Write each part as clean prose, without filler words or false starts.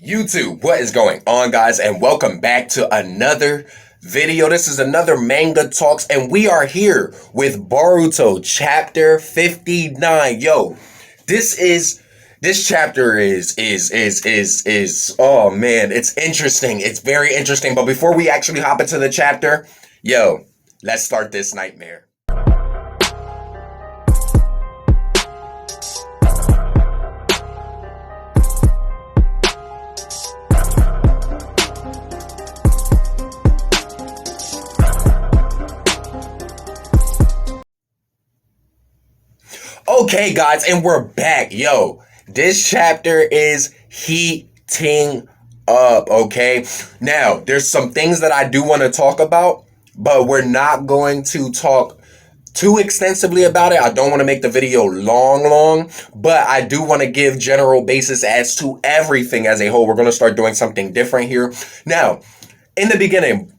YouTube, what is going on, guys, and welcome back to another video. This is another manga talks, and we are here with Boruto Chapter 59. Yo, this chapter is oh man, it's interesting. It's very interesting. But before we actually hop into the chapter, yo, let's start this nightmare. Okay, guys, and we're back. Yo, this chapter is heating up, okay? Now, there's some things that I do want to talk about, but we're not going to talk too extensively about it. I don't want to make the video long, but I do want to give general basis as to everything as a whole. We're going to start doing something different here. Now, in the beginning,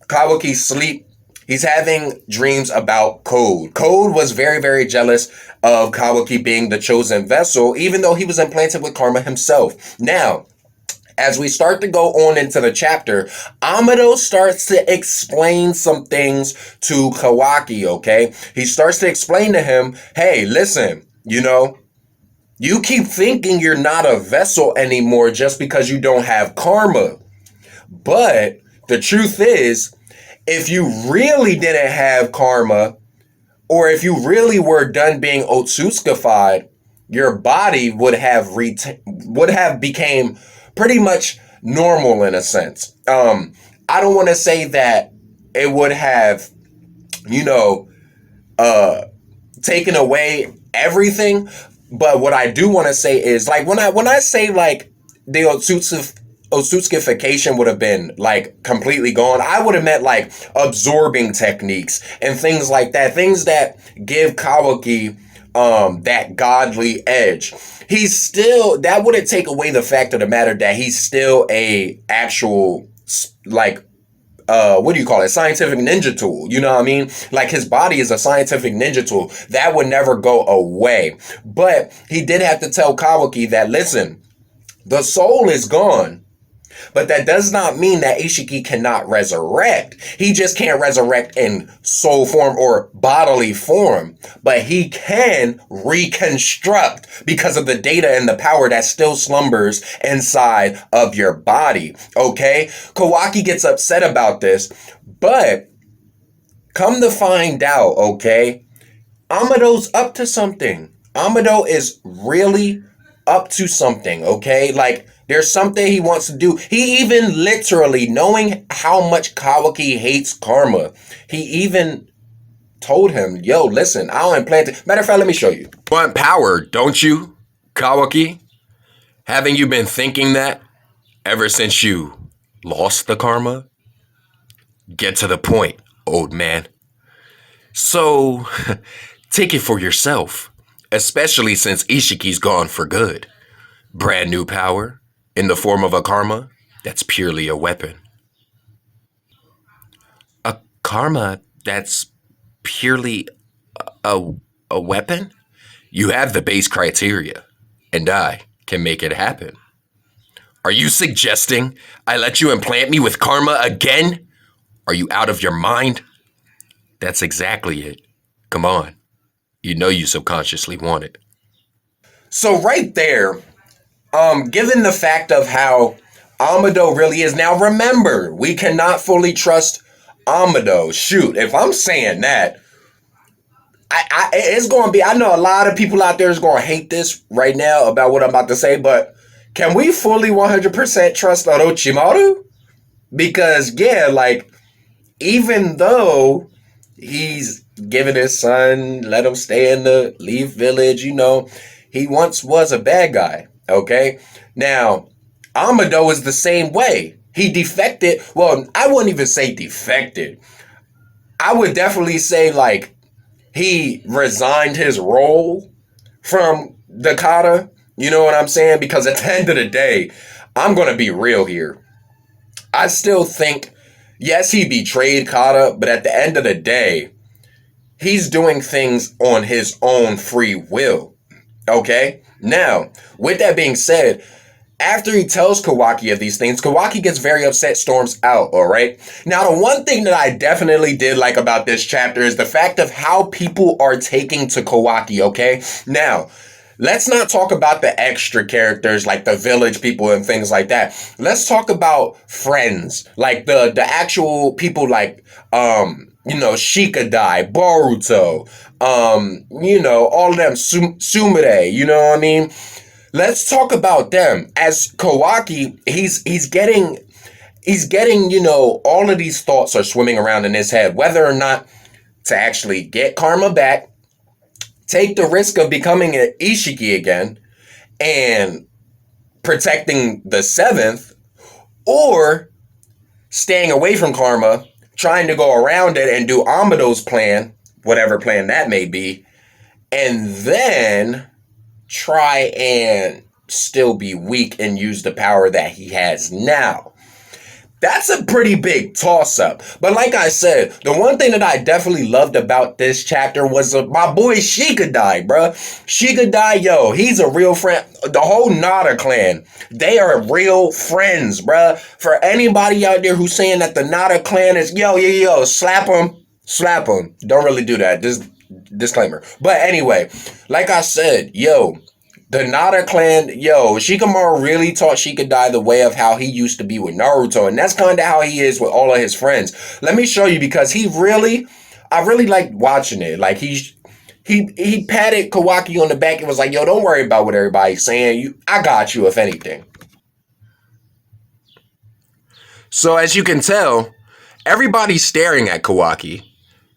Kawaki's sleep. He's having dreams about Code. Code was very jealous of Kawaki being the chosen vessel, even though he was implanted with Karma himself. Now, as we start to go on into the chapter, Amado starts to explain some things to Kawaki, okay? He starts to explain to him, hey, listen, you keep thinking you're not a vessel anymore just because you don't have Karma. But the truth is, if you really didn't have Karma, or if you really were done being Otsutsukified, your body would have became pretty much normal in a sense. I don't want to say that it would have, taken away everything, but what I do want to say is, like, when I say like the Otsutsukification would have been like completely gone, I would have meant like absorbing techniques and things like that, things that give Kawaki that godly edge. He's still, that wouldn't take away the fact of the matter that he's still a actual, like, what do you call it? Scientific ninja tool. You know what I mean? Like, his body is a scientific ninja tool. That would never go away. But he did have to tell Kawaki that, listen, the soul is gone, but that does not mean that Ishiki cannot resurrect. He just can't resurrect in soul form or bodily form, but he can reconstruct because of the data and the power that still slumbers inside of your body, okay? Kawaki gets upset about this, but come to find out, okay, Amado's up to something. Amado is really up to something, okay? Like, there's something he wants to do. He even literally, knowing how much Kawaki hates Karma, he even told him, yo, listen, I'll implant it. Matter of fact, let me show you. Want power, don't you, Kawaki? Haven't you been thinking that ever since you lost the Karma? Get to the point, old man. So, take it for yourself, especially since Ishiki's gone for good. Brand new power in the form of a Karma that's purely a weapon. A Karma that's purely a weapon? You have the base criteria, and I can make it happen. Are you suggesting I let you implant me with Karma again? Are you out of your mind? That's exactly it. Come on. You know you subconsciously want it. So right there, given the fact of how Amado really is, now remember, we cannot fully trust Amado. Shoot, if I'm saying that, it's going to be, I know a lot of people out there is going to hate this right now about what I'm about to say, but can we fully 100% trust Orochimaru? Because, yeah, like, even though he's given his son, let him stay in the Leaf Village, he once was a bad guy, okay? Now, Amado is the same way. He defected. Well, I wouldn't even say defected. I would definitely say, like, he resigned his role from the kata. You know what I'm saying? Because at the end of the day, I'm going to be real here. I still think, yes, he betrayed Kata, but at the end of the day, he's doing things on his own free will. Okay? Now, with that being said, After he tells Kawaki of these things, Kawaki gets very upset, storms out, all right? Now, the one thing that I definitely did like about this chapter is the fact of how people are taking to Kawaki, okay? Now, let's not talk about the extra characters like the village people and things like that. Let's talk about friends, like the actual people like Shikadai, Boruto, all of them, Sumire, you know what I mean? Let's talk about them. As Kawaki, he's getting, all of these thoughts are swimming around in his head, whether or not to actually get karma back, take the risk of becoming an Ishiki again, and protecting the seventh, or staying away from karma, trying to go around it and do Amado's plan, whatever plan that may be, and then try and still be weak and use the power that he has now. That's a pretty big toss-up. But like I said, the one thing that I definitely loved about this chapter was my boy Shikadai, bruh. Shikadai, yo, he's a real friend. The whole Nada clan, they are real friends, bruh. For anybody out there who's saying that the Nada clan is, yo, slap them. Don't really do that. Disclaimer. But anyway, like I said, yo, the Nada clan, Shikamaru really taught Shikadai the way of how he used to be with Naruto, and that's kind of how he is with all of his friends. Let me show you, because I really liked watching it. Like he patted Kawaki on the back and was like, yo, don't worry about what everybody's saying. I got you, if anything. So as you can tell, everybody's staring at Kawaki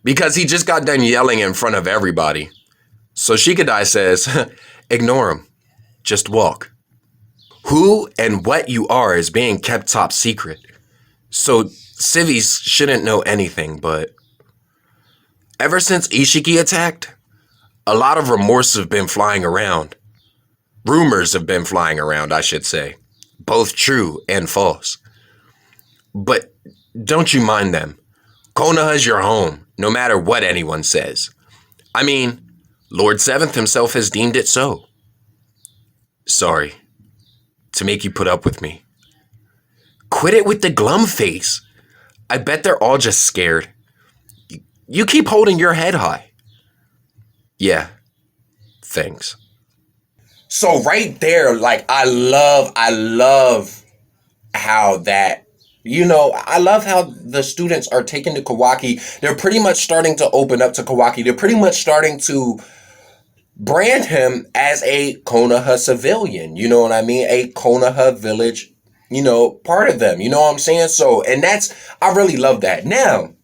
because he just got done yelling in front of everybody. So Shikadai says, ignore him. Just walk. Who and what you are is being kept top secret. So civvies shouldn't know anything, but ever since Ishiki attacked, a lot of remorse have been flying around. Rumors have been flying around, I should say. Both true and false. But don't you mind them. Konoha's your home, no matter what anyone says. I mean, Lord Seventh himself has deemed it so. Sorry to make you put up with me. Quit it with the glum face. I bet they're all just scared. You keep holding your head high. Yeah, thanks. So right there, like I love how that, I love how the students are taking to Kawaki. They're pretty much starting to open up to Kawaki. They're pretty much starting to brand him as a Konoha civilian. You know what I mean? A Konoha village, part of them. You know what I'm saying? So, and I really love that. Now,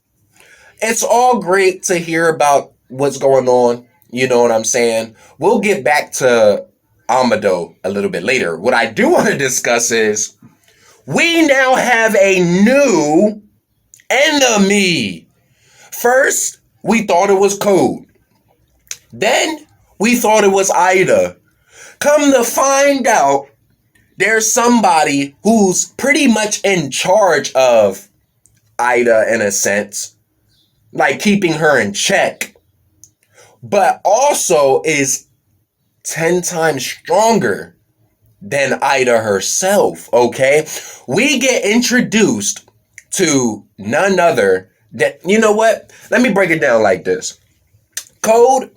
it's all great to hear about what's going on. You know what I'm saying? We'll get back to Amado a little bit later. What I do want to discuss is we now have a new enemy. First, we thought it was Code. Then, we thought it was Ida. Come to find out, there's somebody who's pretty much in charge of Ida in a sense, like keeping her in check, but also is 10 times stronger than Ida herself, okay? We get introduced to none other than, you know what? Let me break it down like this. Code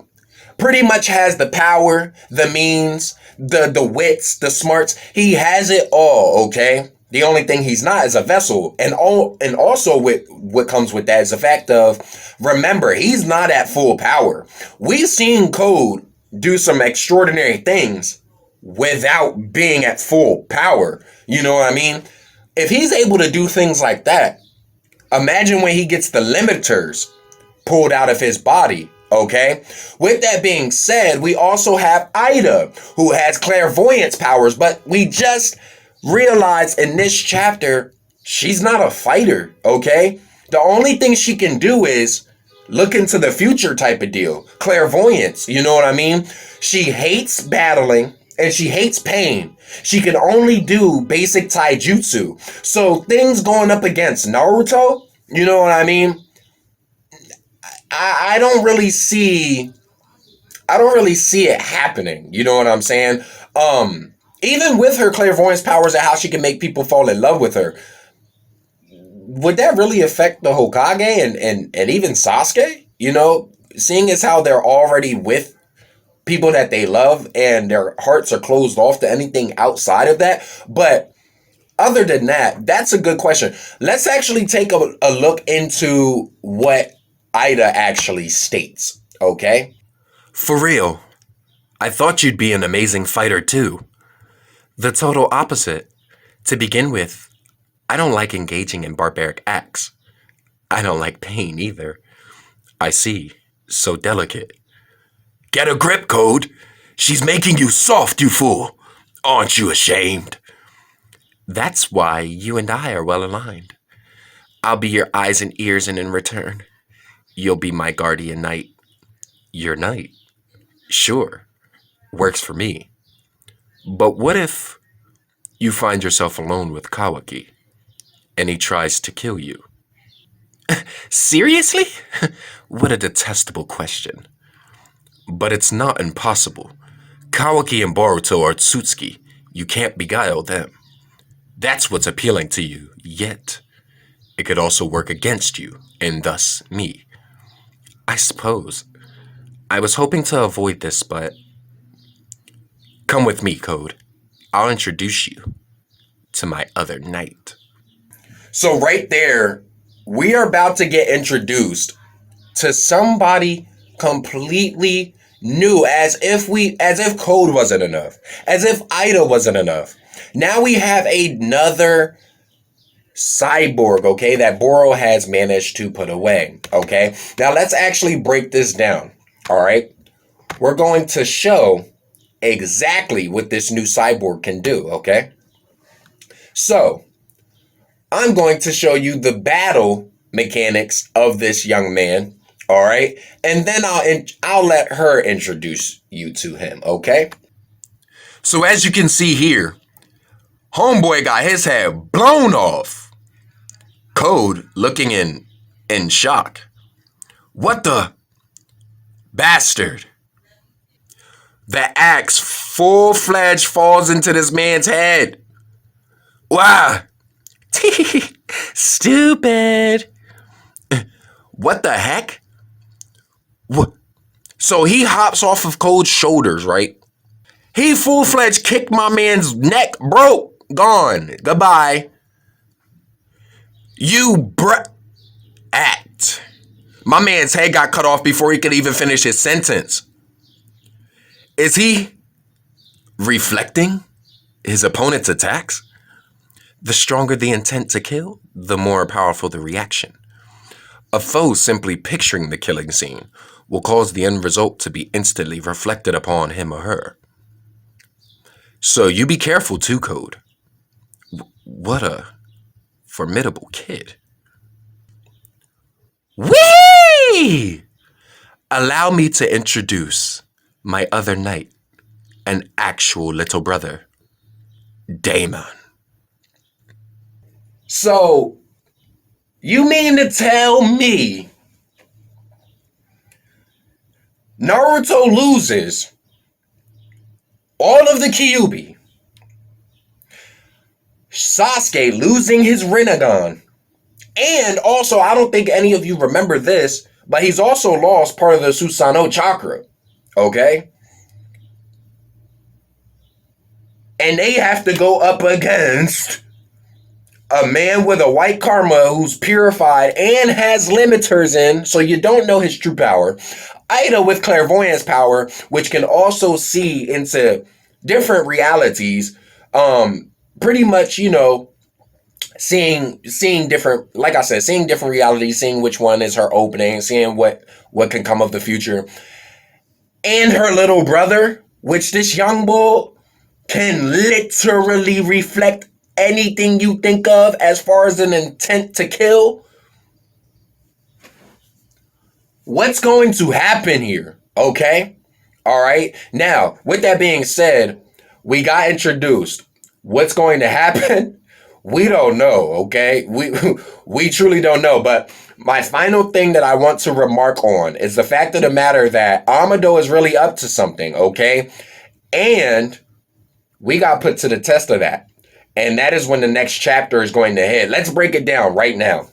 pretty much has the power, the means, the wits, the smarts. He has it all, okay? The only thing he's not is a vessel. And also with what comes with that is the fact of, remember, he's not at full power. We've seen Code do some extraordinary things without being at full power. You know what I mean? If he's able to do things like that, imagine when he gets the limiters pulled out of his body. Okay. With that being said, we also have Ida, who has clairvoyance powers, but we just realized in this chapter, she's not a fighter. Okay. The only thing she can do is look into the future type of deal. Clairvoyance. You know what I mean? She hates battling and she hates pain. She can only do basic taijutsu. So things going up against Naruto, you know what I mean? I don't really see it happening. You know what I'm saying? even with her clairvoyance powers and how she can make people fall in love with her, would that really affect the Hokage and even Sasuke? You know, seeing as how they're already with people that they love and their hearts are closed off to anything outside of that. But other than that, that's a good question. Let's actually take a look into what Ida actually states, okay? For real, I thought you'd be an amazing fighter too. The total opposite. To begin with, I don't like engaging in barbaric acts. I don't like pain either. I see. So delicate. Get a grip, Code. She's making you soft, you fool. Aren't you ashamed? That's why you and I are well aligned. I'll be your eyes and ears, and in return, you'll be my guardian knight. Your knight? Sure. Works for me. But what if you find yourself alone with Kawaki, and he tries to kill you? Seriously? What a detestable question. But it's not impossible. Kawaki and Boruto are Tsutsuki. You can't beguile them. That's what's appealing to you, yet it could also work against you, and thus me. I suppose. I was hoping to avoid this, but come with me, Code. I'll introduce you to my other knight. So right there, we are about to get introduced to somebody completely new, as if Code wasn't enough, as if Ida wasn't enough. Now we have another cyborg, okay, that Boro has managed to put away, okay? Now let's actually break this down, all right? We're going to show exactly what this new cyborg can do, okay? So, I'm going to show you the battle mechanics of this young man, all right? And then I'll let her introduce you to him, okay? So as you can see here, Homeboy got his head blown off. Code looking in shock. What the? Bastard. The axe full-fledged falls into this man's head. Wow. Stupid. What the heck? What? So he hops off of Code's shoulders, right? He full-fledged kicked my man's neck, broke. Gone. Goodbye. You act. My man's head got cut off before he could even finish his sentence. Is he reflecting his opponent's attacks? The stronger the intent to kill, the more powerful the reaction. A foe simply picturing the killing scene will cause the end result to be instantly reflected upon him or her. So you be careful too, Code. What a formidable kid. Whee! Allow me to introduce my other knight, an actual little brother, Daemon. So, you mean to tell me Naruto loses all of the Kyuubi, Sasuke losing his Rinnegan, and also, I don't think any of you remember this, but he's also lost part of the Susanoo chakra, okay? And they have to go up against a man with a white karma who's purified and has limiters in, so you don't know his true power. Ida with clairvoyance power, which can also see into different realities. Pretty much, you know, seeing different, like I said, seeing different realities, seeing which one is her opening, seeing what can come of the future. And her little brother, which this young bull can literally reflect anything you think of as far as an intent to kill. What's going to happen here? Okay? All right. Now, with that being said, we got introduced. What's going to happen? We don't know, okay? We truly don't know. But my final thing that I want to remark on is the fact of the matter that Amado is really up to something, okay? And we got put to the test of that. And that is when the next chapter is going to hit. Let's break it down right now.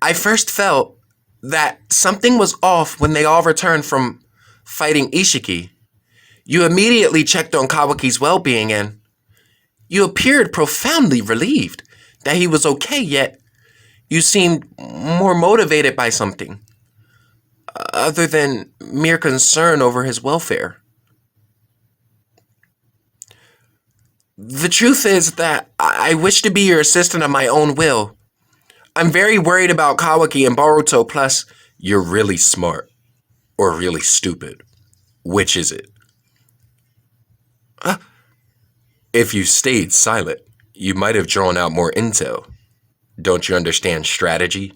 I first felt that something was off when they all returned from fighting Ishiki. You immediately checked on Kawaki's well-being and you appeared profoundly relieved that he was okay, yet you seemed more motivated by something other than mere concern over his welfare. The truth is that I wish to be your assistant of my own will. I'm very worried about Kawaki and Boruto, plus you're really smart or really stupid. Which is it? If you stayed silent, you might have drawn out more intel. Don't you understand strategy?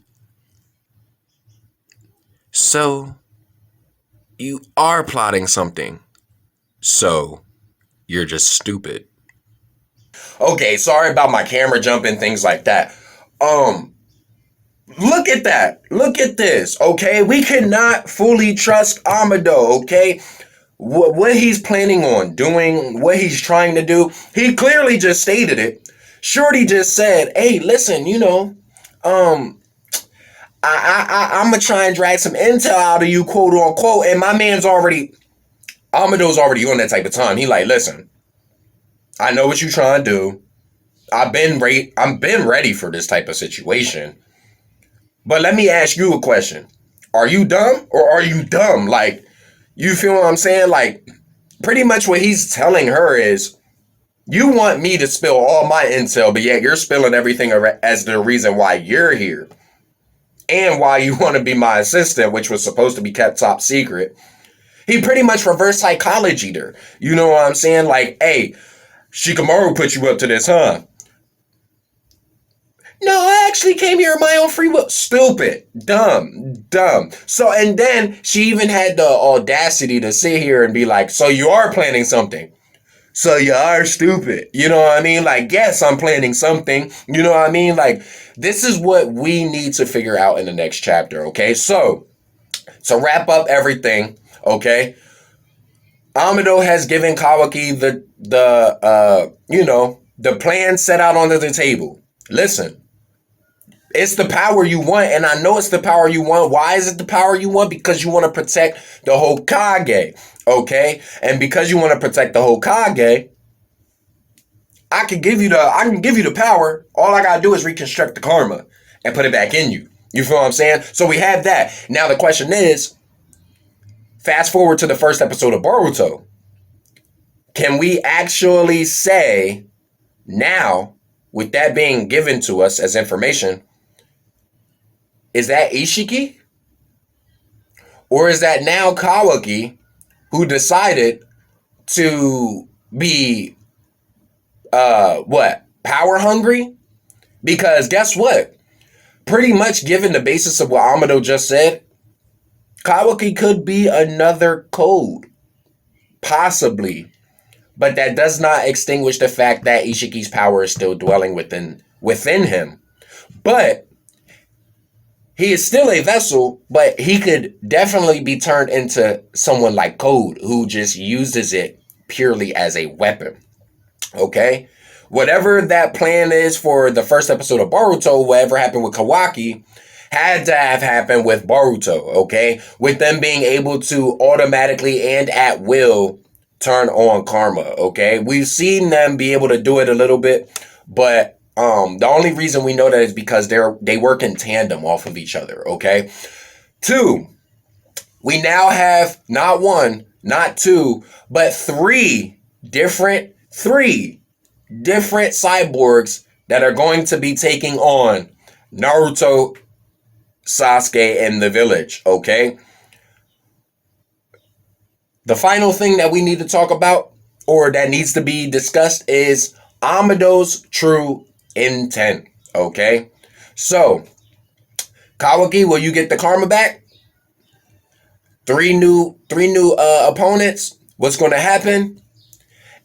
So, you are plotting something. So, you're just stupid. Okay, sorry about my camera jumping, things like that. Look at that. Look at this, okay? We cannot fully trust Amado, okay? What he's planning on doing, what he's trying to do, he clearly just stated it. Shorty just said, hey, listen, I'm gonna try and drag some intel out of you, quote unquote, and my man's Amado's already on that type of time. He like, listen, I know what you trying to do. I've been ready for this type of situation. But let me ask you a question. Are you dumb or are you dumb? Like, you feel what I'm saying? Like, pretty much what he's telling her is, you want me to spill all my intel, but yet you're spilling everything as the reason why you're here. And why you want to be my assistant, which was supposed to be kept top secret. He pretty much reverse psychologied her. You know what I'm saying? Like, hey, Shikamaru put you up to this, huh? No, I actually came here on my own free will. Stupid. Dumb. So, and then she even had the audacity to sit here and be like, so you are planning something. So you are stupid. You know what I mean? Like, yes, I'm planning something. You know what I mean? Like, this is what we need to figure out in the next chapter, okay? So, to wrap up everything, okay? Amado has given Kawaki the plan set out onto the table. Listen. It's the power you want, and I know it's the power you want. Why is it the power you want? Because you want to protect the Hokage, okay? And because you want to protect the Hokage, I can give you the power. All I gotta do is reconstruct the karma and put it back in you. You feel what I'm saying? So we have that. Now the question is, fast forward to the first episode of Boruto. Can we actually say now, with that being given to us as information, is that Ishiki? Or is that now Kawaki who decided to be, power hungry? Because guess what? Pretty much given the basis of what Amado just said, Kawaki could be another code. Possibly. But that does not extinguish the fact that Ishiki's power is still dwelling within him. But he is still a vessel, but he could definitely be turned into someone like Code, who just uses it purely as a weapon. Okay? Whatever that plan is for the first episode of Boruto, whatever happened with Kawaki, had to have happened with Boruto, okay? With them being able to automatically and at will turn on karma, okay? We've seen them be able to do it a little bit, but the only reason we know that is because they work in tandem off of each other, okay? 2, we now have not 1, not 2, but 3 different cyborgs that are going to be taking on Naruto, Sasuke, and the village, okay? The final thing that we need to talk about, or that needs to be discussed, is Amado's true intent, okay? So, Kawaki, will you get the karma back? 3 new opponents. What's going to happen?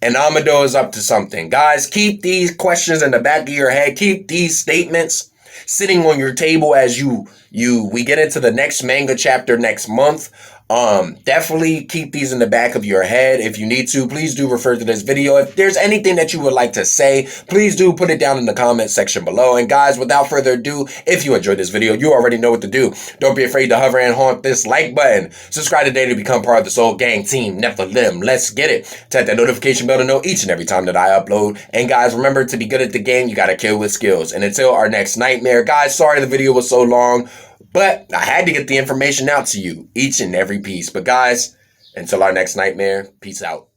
And Amado is up to something. Guys, keep these questions in the back of your head. Keep these statements sitting on your table as we get into the next manga chapter next month. Definitely keep these in the back of your head. If you need to, please do refer to this video. If there's anything that you would like to say, please do put it down in the comment section below. And guys, without further ado, if you enjoyed this video, you already know what to do. Don't be afraid to hover and haunt this like button. Subscribe today to become part of the Soul Gang Team Nephilim. Let's get it. Tap that notification bell to know each and every time that I upload. And guys, remember, to be good at the game, you gotta kill with skills. And until our next nightmare, guys, sorry the video was so long, but I had to get the information out to you, each and every piece. But guys, until our next nightmare, peace out.